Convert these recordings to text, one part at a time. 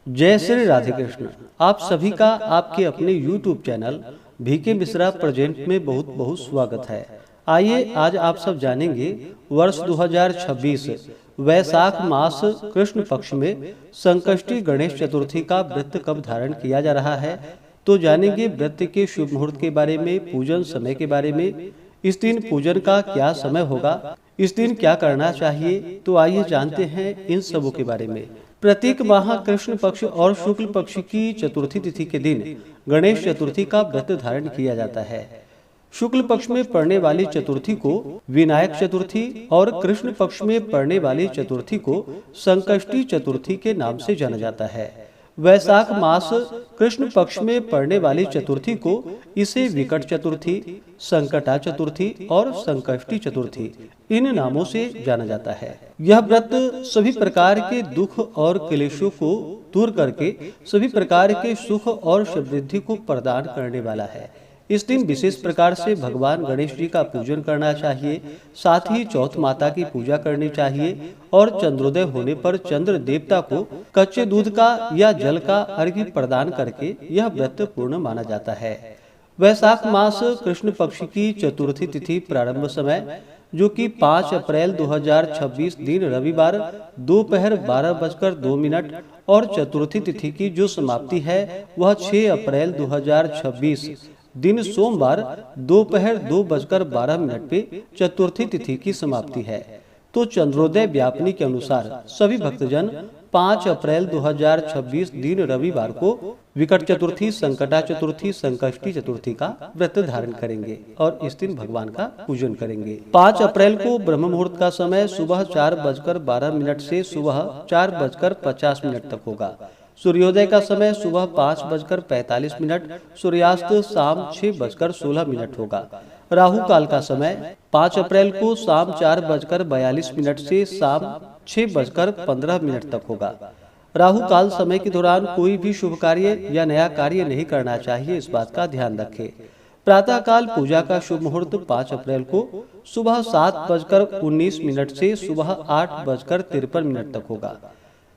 जय श्री राधे कृष्ण। आप सभी का आपके अपने YouTube channel VK Mishra present में बहुत बहुत स्वागत है। आइए आज आप सब जानेंगे वर्ष 2026 वैशाख मास कृष्ण पक्ष में संकष्टी गणेश चतुर्थी का व्रत कब धारण किया जा रहा है। तो जानेंगे व्रत के शुभ मुहूर्त के बारे में, पूजन समय के बारे में, इस दिन पूजन का क्या समय होगा, इस दिन क्या करना चाहिए। तो आइए जानते हैं इन सबों के बारे में। प्रत्येक माह कृष्ण पक्ष और शुक्ल पक्ष की चतुर्थी तिथि के दिन गणेश चतुर्थी का व्रत धारण किया जाता है। शुक्ल पक्ष में पड़ने वाली चतुर्थी को विनायक चतुर्थी और कृष्ण पक्ष में पड़ने वाली चतुर्थी को संकष्टी चतुर्थी के नाम से जाना जाता है। वैशाख मास कृष्ण पक्ष में पड़ने वाली चतुर्थी को इसे विकट चतुर्थी, संकटा चतुर्थी और संकष्टी चतुर्थी इन नामों से जाना जाता है। यह व्रत सभी प्रकार के दुख और क्लेशों को दूर करके सभी प्रकार के सुख और समृद्धि को प्रदान करने वाला है। इस दिन विशेष प्रकार से भगवान गणेश जी का पूजन करना चाहिए। साथ ही चौथ माता की पूजा करनी चाहिए और चंद्रोदय होने पर चंद्र देवता को कच्चे दूध का या जल का अर्घ्य प्रदान करके यह व्रत पूर्ण माना जाता है। वैशाख मास कृष्ण पक्ष की चतुर्थी तिथि प्रारंभ समय जो कि 5 अप्रैल 2026 दिन रविवार दोपहर 12:02 और चतुर्थी तिथि की जो समाप्ति है वह 6 अप्रैल 2026 दिन सोमवार दोपहर 2:12 पे चतुर्थी तिथि की समाप्ति है। तो चंद्रोदय व्यापनी के अनुसार सभी भक्तजन 5 अप्रैल 2026 दिन रविवार को विकट चतुर्थी, संकटा चतुर्थी, संकष्टी चतुर्थी का व्रत धारण करेंगे और इस दिन भगवान का पूजन करेंगे। 5 अप्रैल को ब्रह्म मुहूर्त का समय सुबह 4:12 से सुबह 4:50 तक होगा। सूर्योदय का समय सुबह 5:45, सूर्यास्त शाम 6:16 होगा। राहु काल का समय 5 अप्रैल को शाम 4:42 से शाम 6:15 तक होगा। राहु काल समय के दौरान कोई भी शुभ कार्य या नया कार्य नहीं करना चाहिए, इस बात का ध्यान रखें। प्रातः काल पूजा का शुभ मुहूर्त 5 अप्रैल को सुबह 7:19 से सुबह 8:53 तक होगा।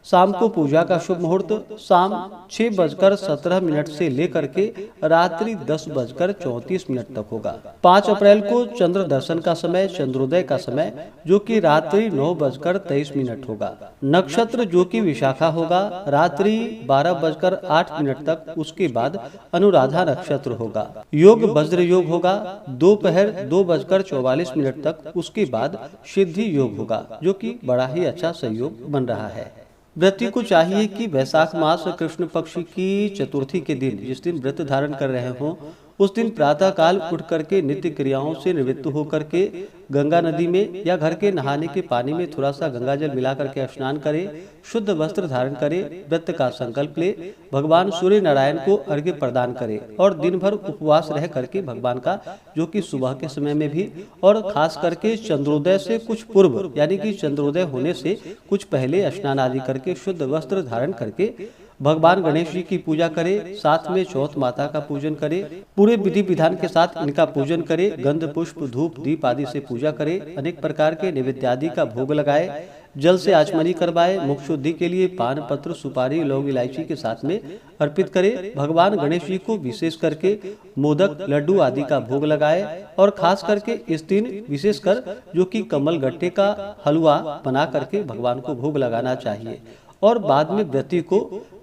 शाम को पूजा का शुभ मुहूर्त शाम 6:17 से लेकर के रात्रि 10:34 तक होगा। 5 अप्रैल को चंद्र दर्शन का समय, चंद्रोदय का समय जो कि रात्रि 9:23 होगा। नक्षत्र जो कि विशाखा होगा रात्रि 12:08 तक, उसके बाद अनुराधा नक्षत्र होगा। योग वज्र योग होगा दोपहर 2:44 तक, उसके बाद सिद्धि योग होगा जो कि बड़ा ही अच्छा संयोग बन रहा है। व्रती को चाहिए कि वैशाख मास कृष्ण पक्ष की चतुर्थी के दिन जिस दिन व्रत धारण कर रहे हों उस दिन प्रातः काल उठ करके नित्य क्रियाओं से निवृत्त होकर के गंगा नदी में या घर के नहाने के पानी में थोड़ा सा गंगा जल मिला करके स्नान करे, शुद्ध वस्त्र धारण करे, व्रत का संकल्प ले, भगवान सूर्य नारायण को अर्घ्य प्रदान करे और दिन भर उपवास रह करके भगवान का जो कि सुबह के समय में भी और खास करके चंद्रोदय से कुछ पूर्व यानी कि चंद्रोदय होने से कुछ पहले स्नान आदि करके शुद्ध वस्त्र धारण करके भगवान गणेश जी की पूजा करे, साथ में चौथ माता का पूजन करे, पूरे विधि विधान के साथ इनका पूजन करे, गंध पुष्प धूप दीप आदि से पूजा करे, अनेक प्रकार के नैवेद्य आदि का भोग लगाए, जल से आचमनी करवाए, मुख शुद्धि के लिए पान पत्र सुपारी लौंग इलायची के साथ में अर्पित करे, भगवान गणेश जी को विशेष करके मोदक लड्डू आदि का भोग लगाए और खास करके इस दिन विशेषकर जो कि कमल गट्टे का हलवा बना करके भगवान को भोग लगाना चाहिए और बाद में व्रती को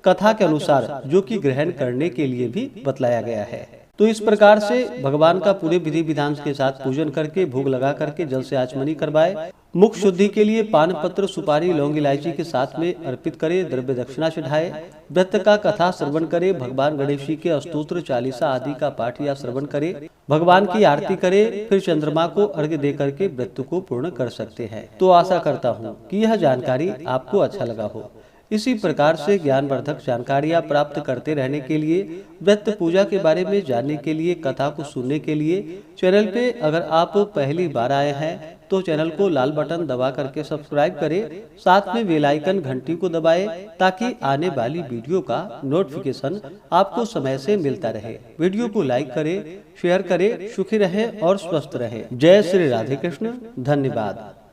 कथा के अनुसार जो कि ग्रहण करने के लिए भी बतलाया गया है। तो इस प्रकार से भगवान का पूरे विधि विधान के साथ पूजन करके भोग लगा करके जल से आचमनी करवाए, मुख शुद्धि के लिए पान पत्र सुपारी लौंग इलायची के साथ में अर्पित करे, द्रव्य दक्षिणा चढ़ाए, व्रत का कथा श्रवण करे, भगवान गणेश जी के स्तोत्र चालीसा आदि का पाठ या श्रवण करे, भगवान की आरती करे, फिर चंद्रमा को अर्घ्य दे करके व्रत को पूर्ण कर सकते हैं। तो आशा करता हूँ कि यह जानकारी आपको अच्छा लगा हो। इसी प्रकार से ज्ञानवर्धक जानकारियाँ प्राप्त करते रहने के लिए, व्रत पूजा के बारे में जानने के लिए, कथा को सुनने के लिए चैनल पे अगर आप पहली बार आए हैं तो चैनल को लाल बटन दबा करके सब्सक्राइब करें, साथ में बेल आइकन घंटी को दबाएं ताकि आने वाली वीडियो का नोटिफिकेशन आपको समय से मिलता रहे। वीडियो को लाइक करें, शेयर करें, सुखी रहें और स्वस्थ रहें। जय श्री राधे कृष्ण। धन्यवाद।